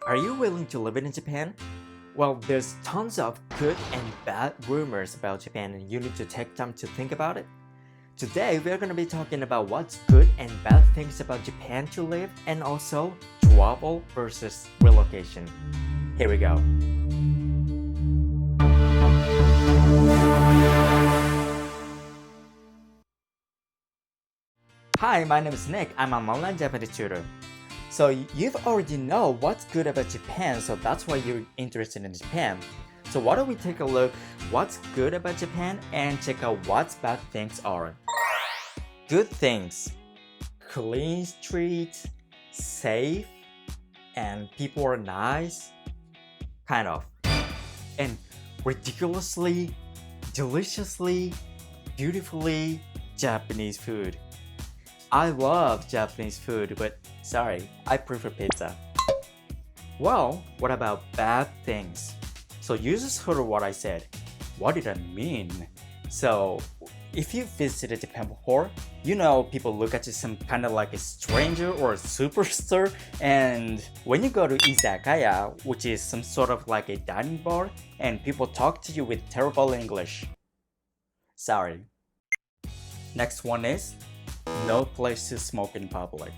Are you willing to live in Japan? Well, there's tons of good and bad rumors about Japan and you need to take time to think about it. Today, we're going to be talking about what's good and bad things about Japan to live and also travel versus relocation. Here we go. Hi, my name is Nick. I'm an online Japanese tutor. So you've already know what's good about Japan, so that's why you're interested in Japan. So why don't we take a look what's good about Japan and check out what bad things are. Good things: clean streets, safe, and people are nice, kind of. And ridiculously, deliciously, beautifully Japanese food. I love Japanese food, but sorry, I prefer pizza. Well, what about bad things? So you just heard what I said. What did I mean? So, if you visited Japan before, you know people look at you some kind of like a stranger or a superstar, and when you go to izakaya, which is some sort of like a dining bar, and people talk to you with terrible English. Sorry. Next one is no place to smoke in public.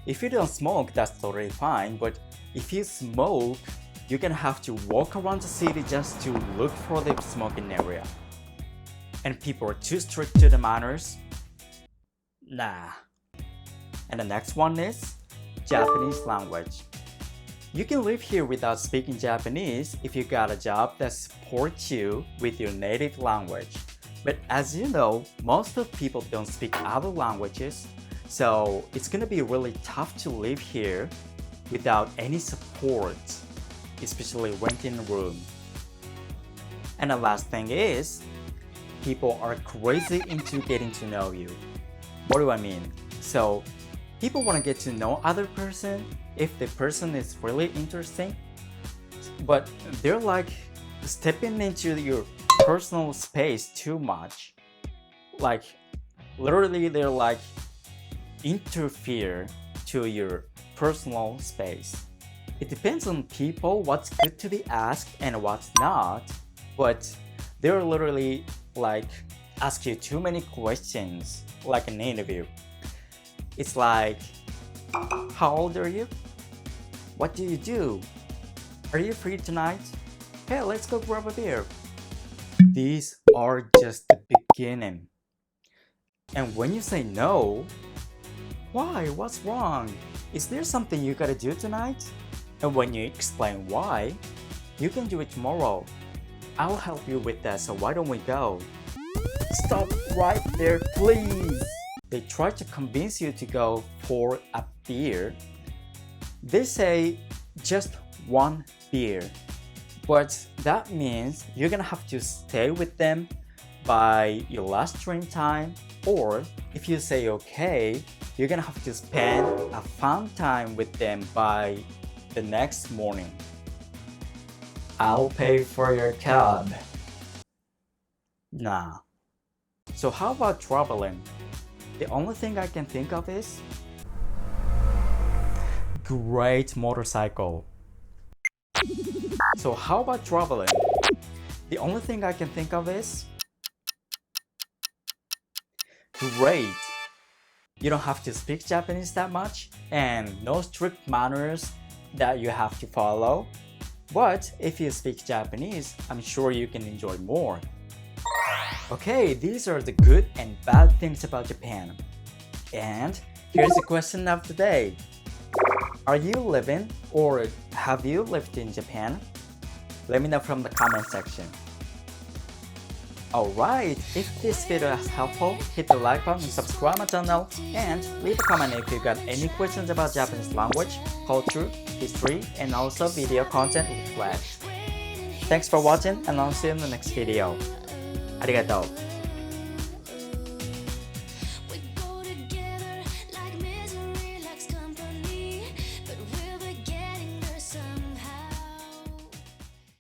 If you don't smoke, that's totally fine, but if you smoke, you're gonna have to walk around the city just to look for the smoking area. And people are too strict to the manners? Nah. And the next one is Japanese language. You can live here without speaking Japanese if you got a job that supports you with your native language. But as you know, most of people don't speak other languages, so it's gonna be really tough to live here without any support, especially renting a room. And the last thing is, people are crazy into getting to know you. What do I mean? So, people want to get to know other person if the person is really interesting, but they're like stepping into your personal space too much. Like, literally they're like interfere to your personal space. It depends on people what's good to be asked and what's not, but they're literally like ask you too many questions like an interview. It's like, how old are you? What do you do? Are you free tonight? Hey, let's go grab a beer. These are just the beginning. And when you say no, why? What's wrong? Is there something you gotta do tonight? And when you explain why, you can do it tomorrow. I'll help you with that, so why don't we go? Stop right there, please! They try to convince you to go for a beer. They say just one beer. But that means you're gonna have to stay with them by your last drink time, or if you say okay, you're gonna have to spend a fun time with them by the next morning. I'll pay for your cab. Nah. So how about traveling? The only thing I can think of is great motorcycle. So how about traveling? The only thing I can think of is great. You don't have to speak Japanese that much and no strict manners that you have to follow. But if you speak Japanese, I'm sure you can enjoy more. Okay, these are the good and bad things about Japan. And here's the question of the day. Are you living or have you lived in Japan? Let me know from the comment section. Alright, if this video is helpful, hit the like button and subscribe my channel, and leave a comment if you got any questions about Japanese language, culture, history, and also video content with flags. Thanks for watching, and I'll see you in the next video. Arigatou.